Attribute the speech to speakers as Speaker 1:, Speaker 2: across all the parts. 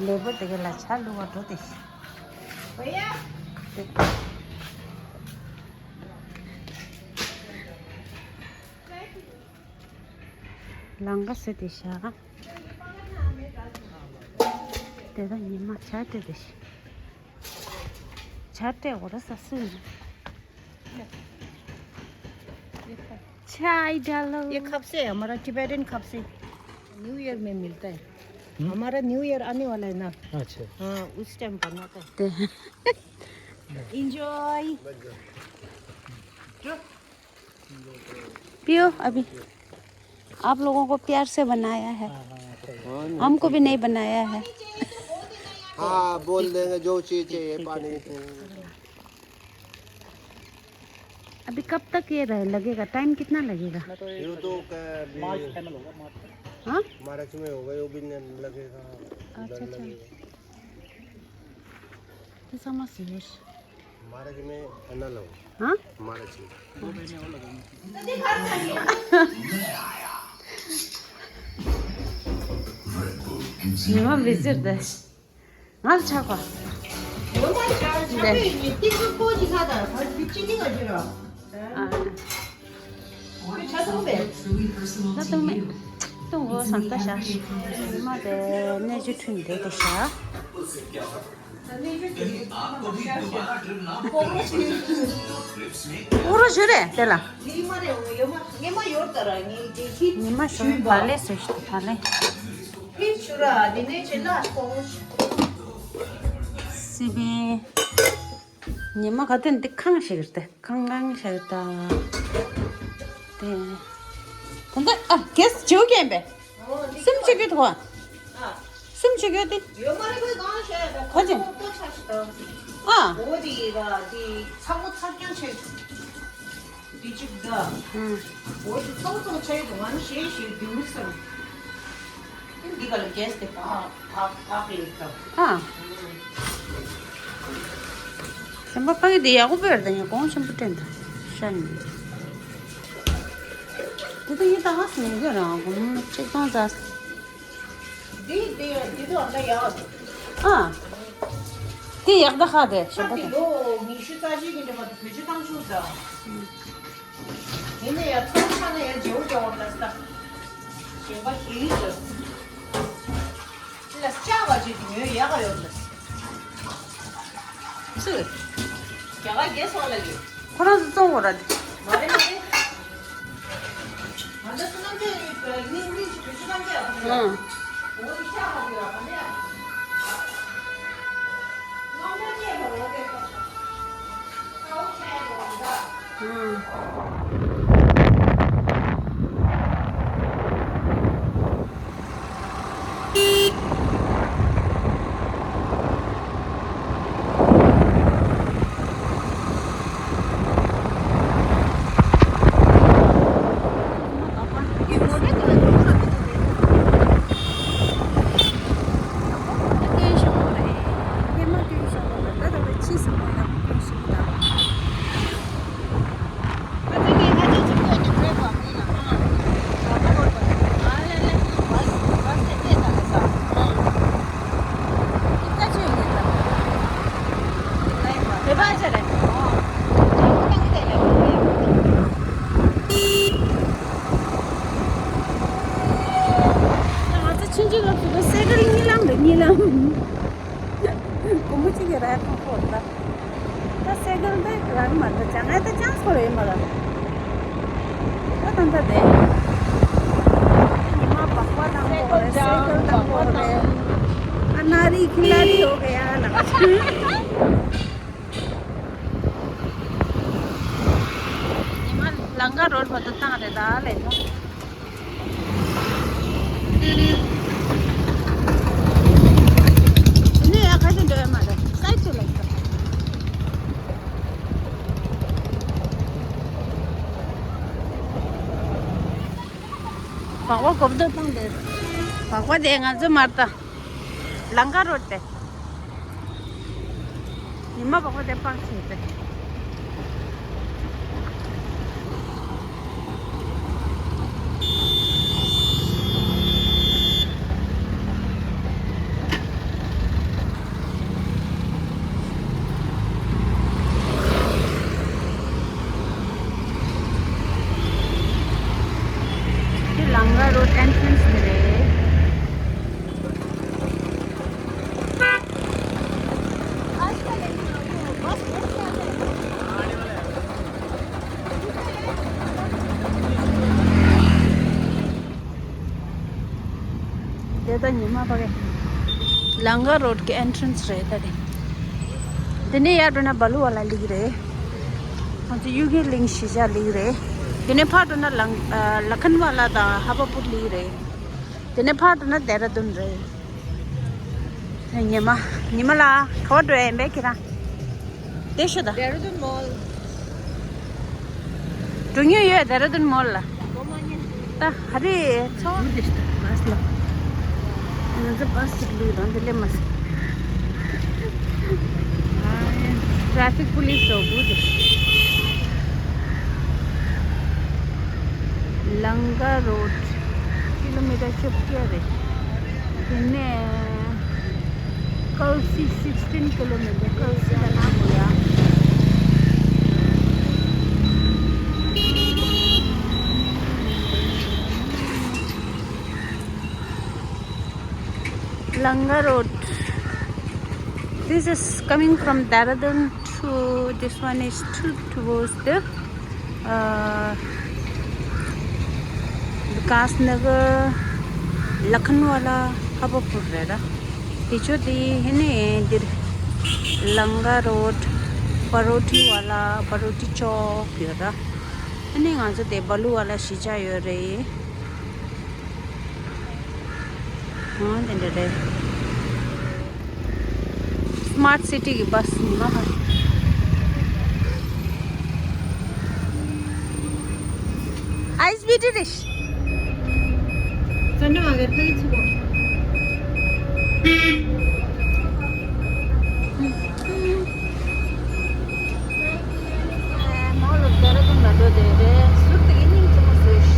Speaker 1: Labour देखेला चालू होते भैया लंगा से दिशा तेरा निमा चाटे दिश चाटे और ससुर चाय डालो
Speaker 2: ये कब से हमारा टिबेटन कब से न्यू ईयर में मिलता है हमारा न्यू ईयर आने वाला है ना
Speaker 3: अच्छा
Speaker 2: हाँ उस टाइम बनाता है एंजॉय
Speaker 1: पियो अभी आप लोगों को प्यार से बनाया है हमको भी नहीं बनाया है
Speaker 4: हाँ बोल देंगे जो चीज चाहिए पानी
Speaker 1: अभी कब तक ये रहे लगेगा टाइम कितना लगेगा
Speaker 4: ये तो
Speaker 3: मार्च फाइनल होगा मार्च
Speaker 1: हाँ
Speaker 4: मार्च में होगा वो भी लगेगा
Speaker 1: अच्छा अच्छा तो समझिए
Speaker 4: मार्च में फाइनल होगा
Speaker 1: हाँ
Speaker 4: मार्च में
Speaker 3: 2 महीने और लगेंगे
Speaker 1: निमा विजिट दे हाँ छापा 네. 또 산타샤 마데 내주tun데 대샤 오로 저래 될라 니마 쇼 발레 쓰시도 발레 집에 니마 같은 데 강식일때 강강식다 네 근데 아 계속 저기 엠베 숨쉬기 도와 숨쉬기 돼 가지 아
Speaker 2: 어디가 네 사고 탈경체 뒤집다 어디 통통 차이 동안 시시 비무서 네가 게스트 파 있다
Speaker 1: 아 Sempat dia aku berdanya kau sempat tenda, shan. Itu kita has nih dia orang aku cek kau jas.
Speaker 2: Di itu ada ya.
Speaker 1: Ah, dia yang dah ada, sempat.
Speaker 2: Lo mishu tadi kita buat kerja langsung dah. Ini ya terusnya ya jauh-jauh dah. Siapa itu? Jelas siapa jadi ya kalau dah.
Speaker 1: Sih.
Speaker 2: क्या gas वाला ले
Speaker 1: Kurang tu orang.
Speaker 2: मारे मारे हम तो सुना थे English कुछ ना क्या वो क्या हो गया हमने नॉर्मल नहीं है वो के काउ चाय बोलता नारी खिलाड़ी हो गया लंगा रोड पर तो तारे डाले नहीं आखा तो डर मारे साइड तो लगता पावा कब तो तंग दे पावा देंगा जो मारता लंगा रोड पे निम्मा पावा दे पांच पे
Speaker 1: निमा बगे लंगा रोड के एंट्रेंस रहता है दिने यार ना बालू वाला लिख रहे मुझे युगी लिंग शिजा लिख रहे दिने फाट ना लखन वाला दा हवापुर लिख रहे दिने फाट ना देहरादून रहे निमा निमा ला खबर रहे मैं किरा देश दा
Speaker 2: देहरादून मॉल
Speaker 1: दुनिया ये देहरादून मॉल ला ता हरे छो बस लो मुझे बस लू रहा दिले मस ट्रैफिक पुलिस हो बुझ लंगा रोड किलोमीटर चुप किया रे इन्हें कल 16 किलोमीटर कल से का नाम हुआ Langa Road. This is coming from Dehradun to this one is towards the Vikasnagar Lakhanwala Habapur reda. Ticho di hine dir Langa Road Paroti wala Paroti Chowk yora. Hine nganja de Balu wala shija yore. Smart city की बस ice भी dish
Speaker 2: चलो अगर कहीं छुपो
Speaker 1: mall उधर तो ना दो दे रहे सुट की नहीं तो फ्रेश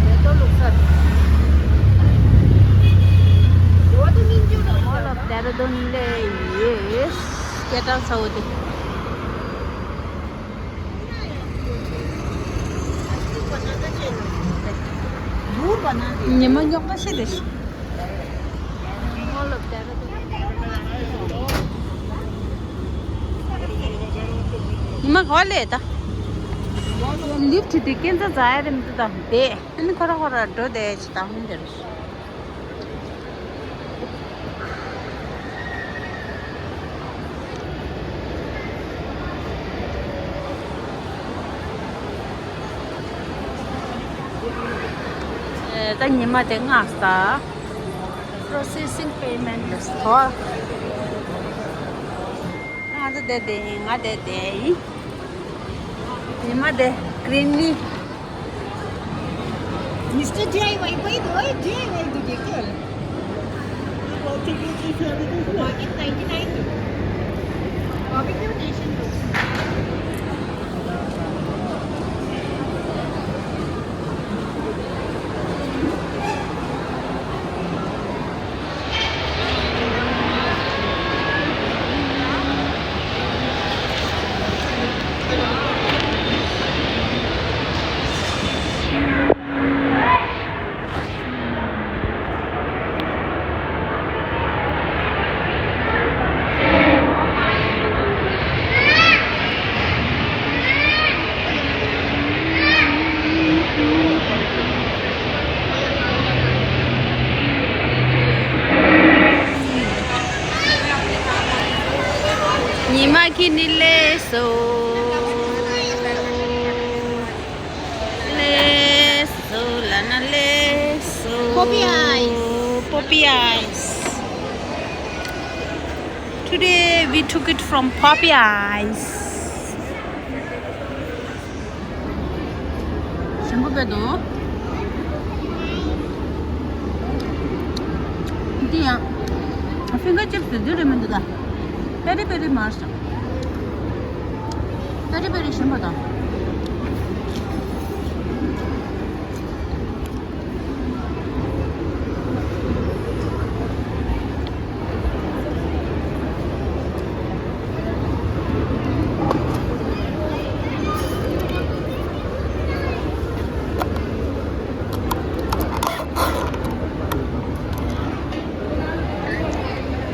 Speaker 1: मैं तो लोग sir Mall of Dehradun is get out Saudi. Ini mah jauh sih deh. Mall of Dehradun. Ini mah hall ta. Lift dikin ta jaya dem ta de. Ini kora do de chita hunde. ta nyima te ngasta processing payment list ho ada de ngade de nyima de greenly
Speaker 2: Mr. DIY by the way, DIY do you call? Market 99. Barbecue Nation.
Speaker 1: Kini leso lana leso poppy eyes today we took it from Poppy Eyes semua bedo dia fingerchips tu dia memang dah peri master very simple though.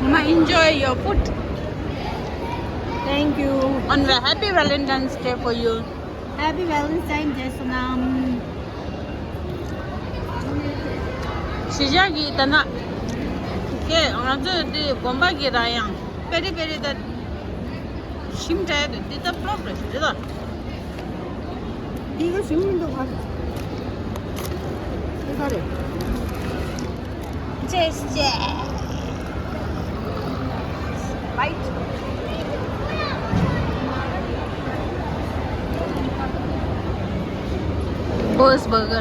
Speaker 1: Mama, enjoy your food.
Speaker 2: Thank you.
Speaker 1: And happy Valentine's Day for you.
Speaker 2: Happy Valentine's Day, Sonam.
Speaker 1: 시작이 있다나. 그 아저디 bomba기라양. 페리페리다 심자에도 디다 프로그레스 되다.
Speaker 2: 이거 신문도 가. 이거래.
Speaker 1: 제스제. 라이트. 버스버거.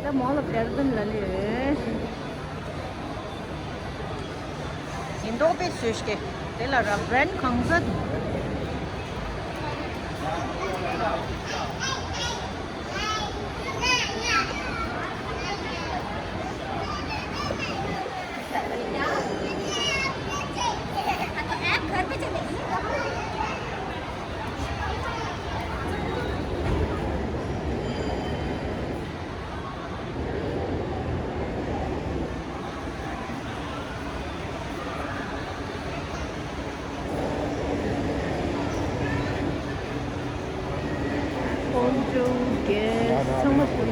Speaker 2: 다 몰라 별든라네.
Speaker 1: 인도베 수시게. 텔라라 브랜드 컨셉.
Speaker 2: 본종게 성목구리.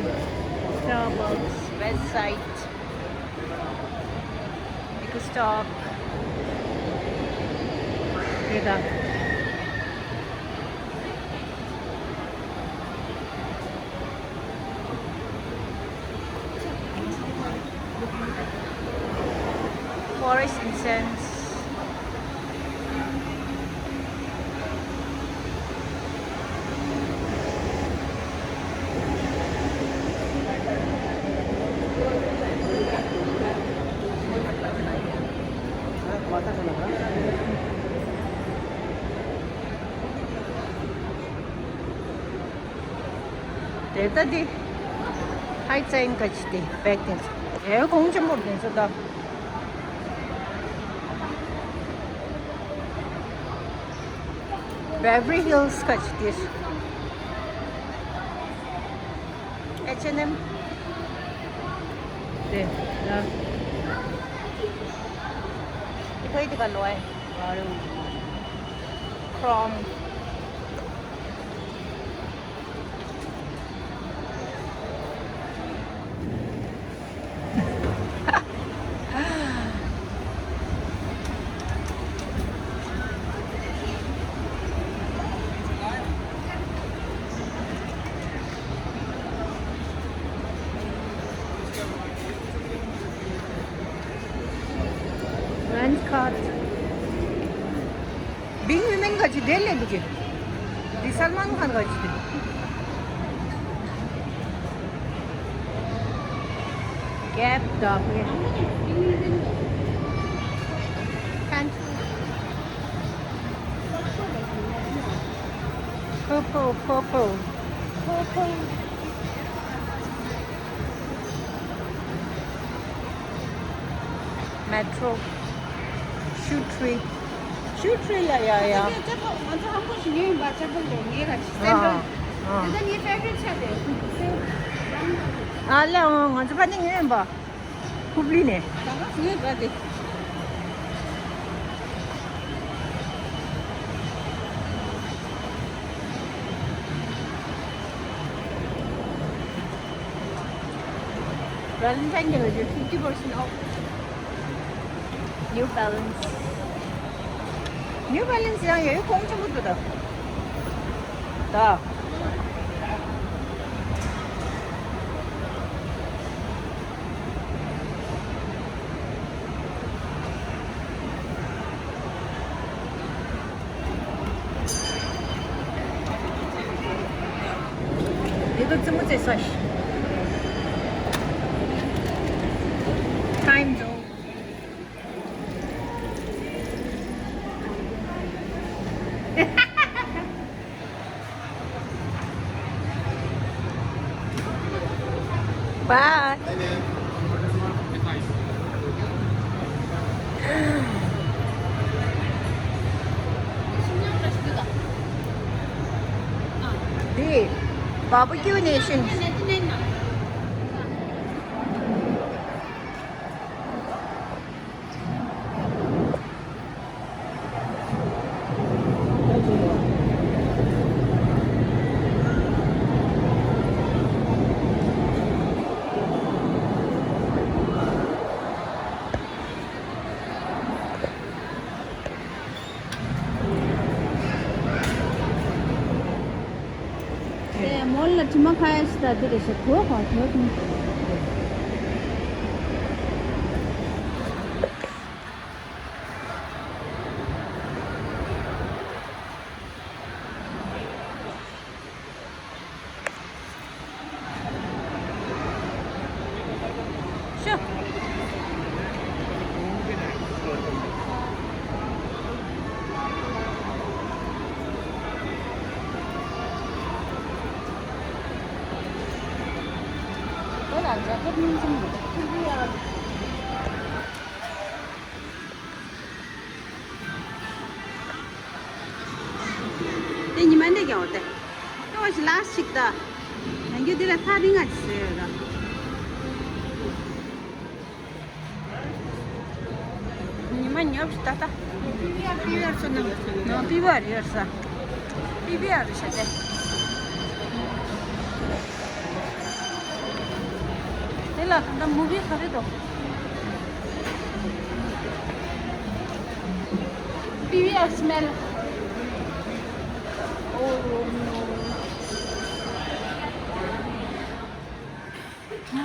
Speaker 1: Starbucks website. Big stop.
Speaker 2: 대다.
Speaker 1: Forest incense. 대다디 하이차인 같이디 백댄스. 에 공점 모르겠어. Beverly Hills 같이디. H&M.
Speaker 2: 네. 나
Speaker 1: 이거 이디가 로에. Chrome.
Speaker 2: 랜스카트. 빅위맨 같이 될래 그지? 이 살만 칸 같이 돼. 갭다 그게. 팬츠. 퍼플.
Speaker 1: Metro. 슈트리야 야야.
Speaker 2: 먼저 한 번씩 여행 맞춰볼래. 얘가
Speaker 1: 어.
Speaker 2: 일단 얘 페이브릿 차대.
Speaker 1: 알레 먼저 반응 해 봐. 후블리네.
Speaker 2: 나가 그게 가대.
Speaker 1: 발렌타인 데가 이제 50% off. New Balance. New Balance랑 여기 공짜부터다. 다. 이거怎么在说？ Time zone. Bye. The Barbecue Nation. 네, 몰라 주먹하시다 들으셔. 그거 같아요. 쇼. 넌 앉아. 해보는 좀 TV야. 네, 니만 되게 어때? 이것이 라식다. 이들의 사링아 있어요. 니만 옆시다. 너 비벼리었어. 비벼리었어. Ela, da movie khare do. PVR smell. Oh no.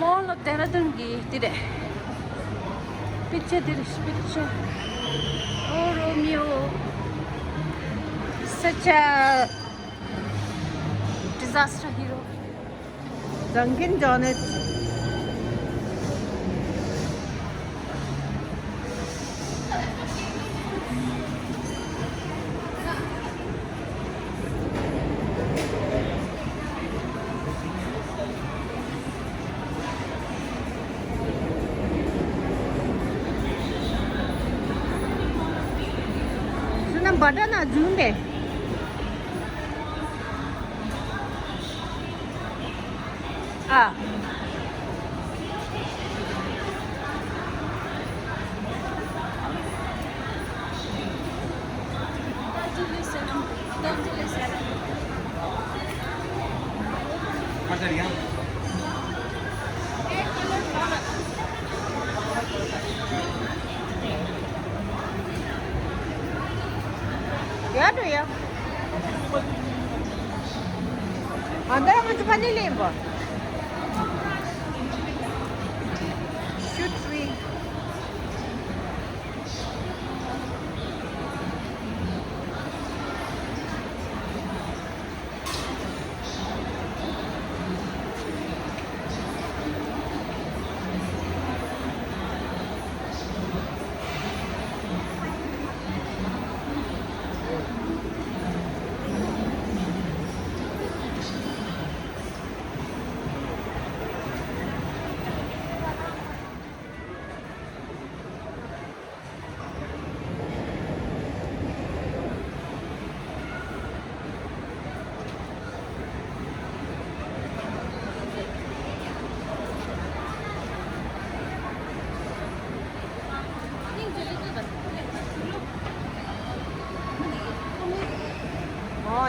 Speaker 1: Mall of Dehradun ki tire. Picture. Oh Romeo. Such a disaster hero.
Speaker 2: Dunkin' Donuts. Sunang bada na June. Ah. Ano yan? Anda naman sa panilim ba? Shoot free.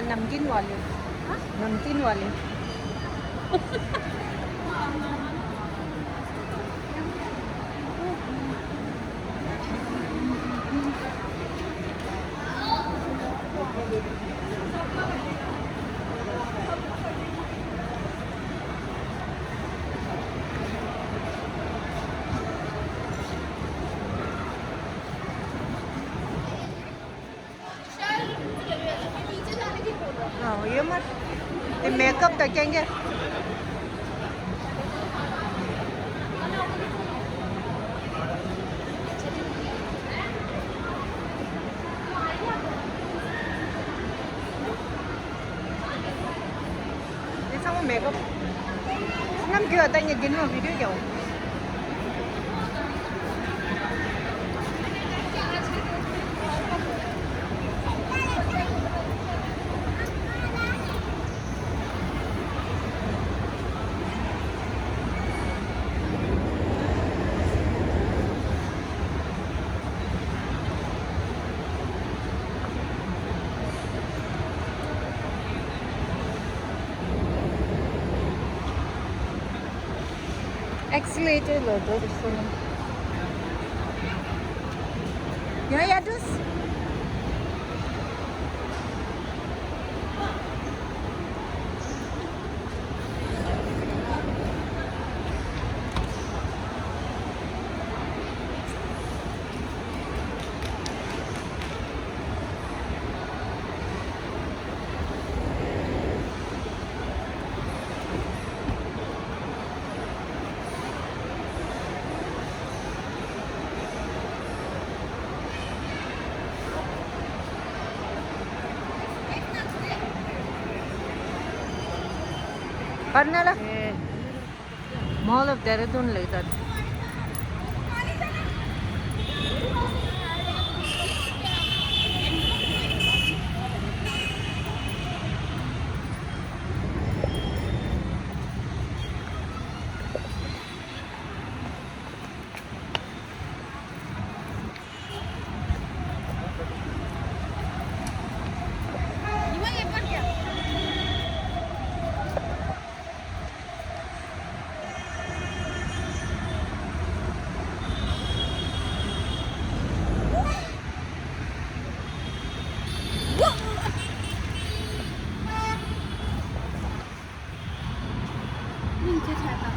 Speaker 2: नमकीन वाले नमकीन वाले ये मत ये makeup तकेंगे ये सब makeup नम क्यों आता है ये दिन में वीडियो क्या हो Accelerator logo gusto mo. Ya dus. Parnala? Mall of Dehradun like that.
Speaker 1: नीचे छाता